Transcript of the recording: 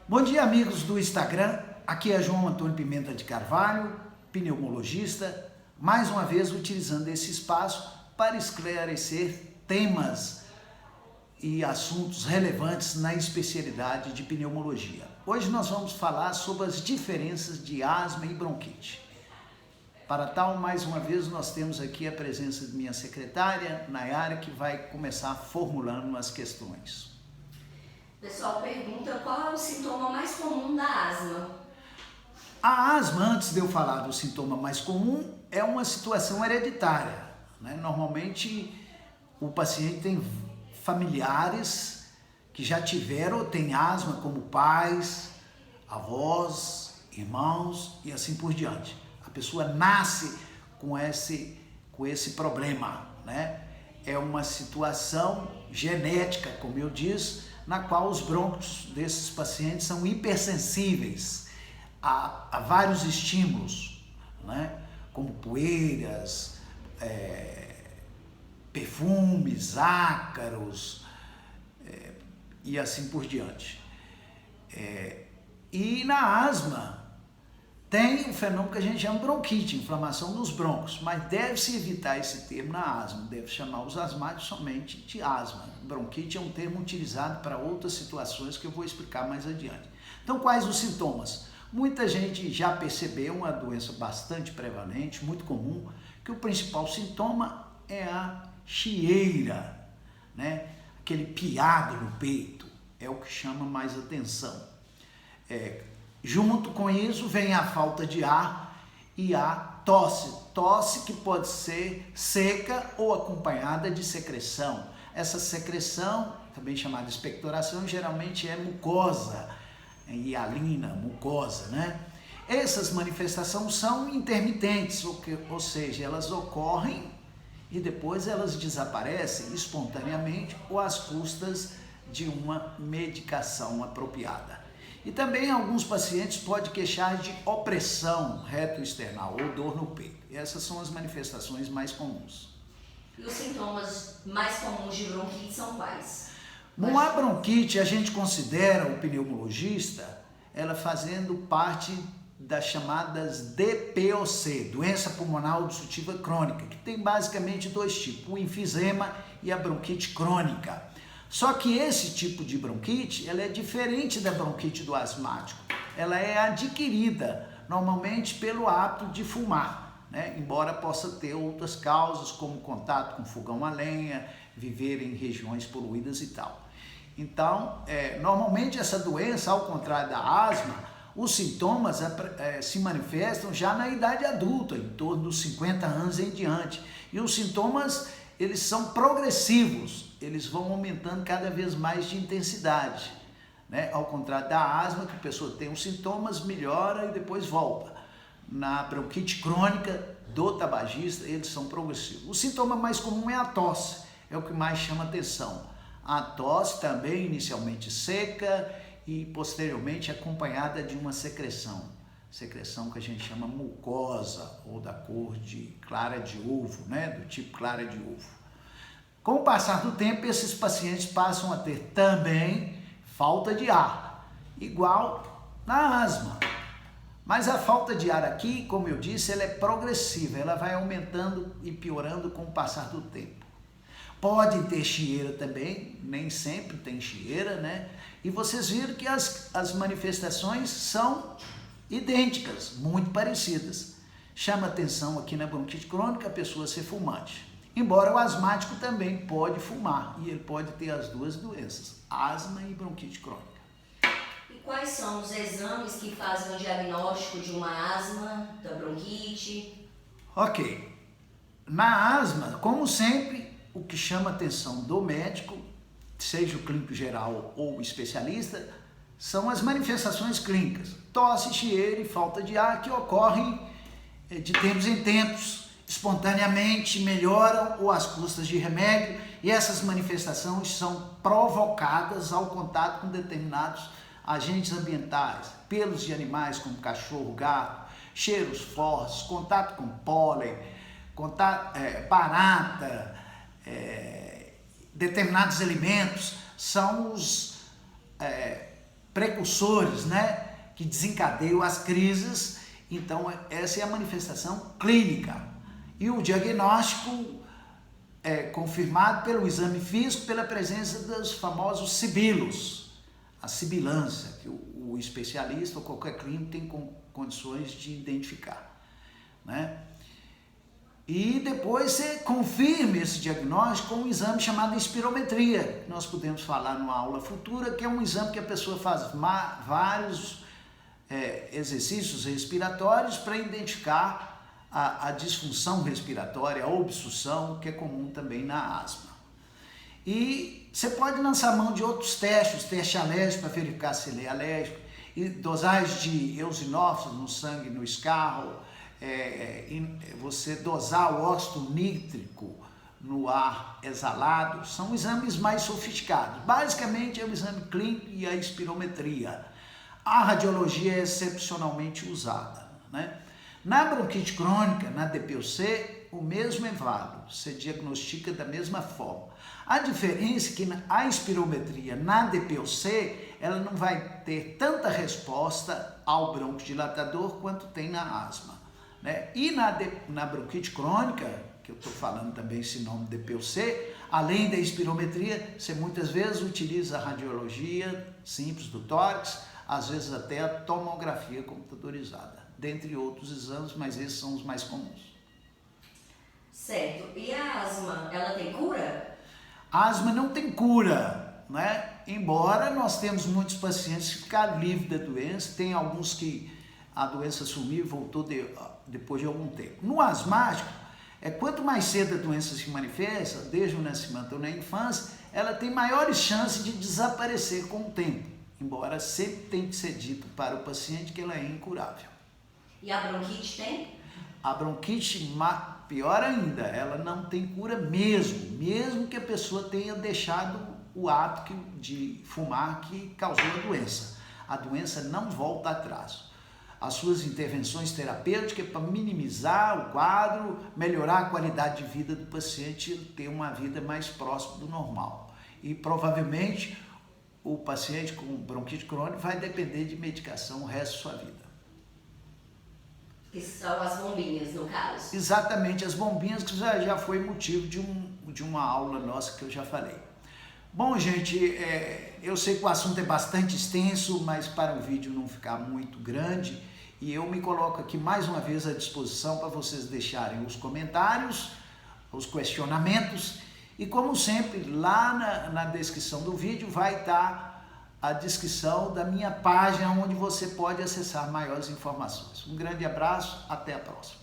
Bom dia, amigos do Instagram. Aqui é João Antônio Pimenta de Carvalho, pneumologista, mais uma vez utilizando esse espaço para esclarecer temas e assuntos relevantes na especialidade de pneumologia. Hoje nós vamos falar sobre as diferenças de asma e bronquite. Para tal, mais uma vez, nós temos aqui a presença de minha secretária, Nayara, que vai começar formulando as questões. O pessoal pergunta qual é o sintoma mais comum da asma. A asma, antes de eu falar do sintoma mais comum, é uma situação hereditária, né? Normalmente, o paciente tem familiares que já tiveram ou têm asma, como pais, avós, irmãos e assim por diante. A pessoa nasce com esse problema, né? É uma situação genética, como eu disse, na qual os brônquios desses pacientes são hipersensíveis a vários estímulos, né? Como poeiras, perfumes, ácaros e assim por diante. E na asma tem um fenômeno que a gente chama bronquite, inflamação dos brônquios, mas deve-se evitar esse termo na asma, deve chamar os asmáticos somente de asma. Bronquite é um termo utilizado para outras situações que eu vou explicar mais adiante. Então, quais os sintomas? Muita gente já percebeu uma doença bastante prevalente, muito comum, que o principal sintoma é a chieira, né? Aquele piado no peito, é o que chama mais atenção. Junto com isso vem a falta de ar e a tosse que pode ser seca ou acompanhada de secreção. Essa secreção, também chamada expectoração, geralmente é mucosa, hialina, mucosa, né? Essas manifestações são intermitentes, ou seja, elas ocorrem e depois elas desaparecem espontaneamente ou às custas de uma medicação apropriada. E também alguns pacientes podem queixar de opressão retroesternal ou dor no peito. E essas são as manifestações mais comuns. E os sintomas mais comuns de bronquite são quais? Bom, a bronquite a gente considera, o pneumologista, ela fazendo parte das chamadas DPOC, doença pulmonar obstrutiva crônica, que tem basicamente dois tipos, o enfisema e a bronquite crônica. Só que esse tipo de bronquite, ela é diferente da bronquite do asmático. Ela é adquirida, normalmente, pelo hábito de fumar, né? Embora possa ter outras causas, como contato com fogão a lenha, viver em regiões poluídas e tal. Então, normalmente essa doença, ao contrário da asma, os sintomas se manifestam já na idade adulta, em torno dos 50 anos em diante. E os sintomas, eles são progressivos, eles vão aumentando cada vez mais de intensidade, né? Ao contrário da asma, que a pessoa tem os sintomas, melhora e depois volta. Na bronquite crônica do tabagista, eles são progressivos. O sintoma mais comum é a tosse, é o que mais chama atenção. A tosse também inicialmente seca e posteriormente acompanhada de uma secreção que a gente chama mucosa ou da cor de clara de ovo, né? Do tipo clara de ovo. Com o passar do tempo, esses pacientes passam a ter também falta de ar, igual na asma. Mas a falta de ar aqui, como eu disse, ela é progressiva, ela vai aumentando e piorando com o passar do tempo. Pode ter chieira também, nem sempre tem chieira, né? E vocês viram que as manifestações são idênticas, muito parecidas. Chama atenção aqui na bronquite crônica a pessoa ser fumante. Embora o asmático também pode fumar e ele pode ter as duas doenças, asma e bronquite crônica. E quais são os exames que fazem o diagnóstico de uma asma, da bronquite? Ok. Na asma, como sempre, o que chama a atenção do médico, seja o clínico geral ou o especialista, são as manifestações clínicas. Tosse, chieira e falta de ar que ocorrem de tempos em tempos, espontaneamente, melhoram ou às custas de remédio, e essas manifestações são provocadas ao contato com determinados agentes ambientais, pelos de animais como cachorro, gato, cheiros fortes, contato com pólen, barata, determinados alimentos são os precursores, né, que desencadeiam as crises. Então, essa é a manifestação clínica. E o diagnóstico é confirmado pelo exame físico, pela presença dos famosos sibilos, a sibilância, que o especialista ou qualquer clínico tem condições de identificar, né? E depois você confirma esse diagnóstico com um exame chamado espirometria, que nós podemos falar numa aula futura, que é um exame que a pessoa faz vários exercícios respiratórios para identificar a disfunção respiratória, a obstrução, que é comum também na asma. E você pode lançar mão de outros testes, teste alérgico para verificar se ele é alérgico, e dosagem de eosinófilos no sangue, no escarro, você dosar o óxido nítrico no ar exalado, são exames mais sofisticados. Basicamente é o exame clínico e a espirometria. A radiologia é excepcionalmente usada, né? Na bronquite crônica, na DPOC, o mesmo é válido, você diagnostica da mesma forma. A diferença é que a espirometria na DPOC, ela não vai ter tanta resposta ao broncodilatador quanto tem na asma, né? E na bronquite crônica, que eu estou falando também esse nome DPOC, além da espirometria, você muitas vezes utiliza a radiologia simples do tórax, às vezes até a tomografia computadorizada, dentre outros exames, mas esses são os mais comuns. Certo. E a asma, ela tem cura? A asma não tem cura, né? Embora nós temos muitos pacientes que ficaram livres da doença, tem alguns que a doença sumiu e voltou depois de algum tempo. No asmático, quanto mais cedo a doença se manifesta, desde o nascimento ou na infância, ela tem maiores chances de desaparecer com o tempo, embora sempre tem que ser dito para o paciente que ela é incurável. E a bronquite tem? A bronquite, pior ainda, ela não tem cura mesmo que a pessoa tenha deixado o hábito de fumar que causou a doença. A doença não volta atrás. As suas intervenções terapêuticas para minimizar o quadro, melhorar a qualidade de vida do paciente, ter uma vida mais próxima do normal. E provavelmente o paciente com bronquite crônica vai depender de medicação o resto da sua vida. Que são as bombinhas, no caso. Exatamente, as bombinhas, que já foi motivo de uma aula nossa que eu já falei. Bom, gente, eu sei que o assunto é bastante extenso, mas para o vídeo não ficar muito grande, e eu me coloco aqui mais uma vez à disposição para vocês deixarem os comentários, os questionamentos, e como sempre, lá na descrição do vídeo vai estar a descrição da minha página, onde você pode acessar maiores informações. Um grande abraço, até a próxima.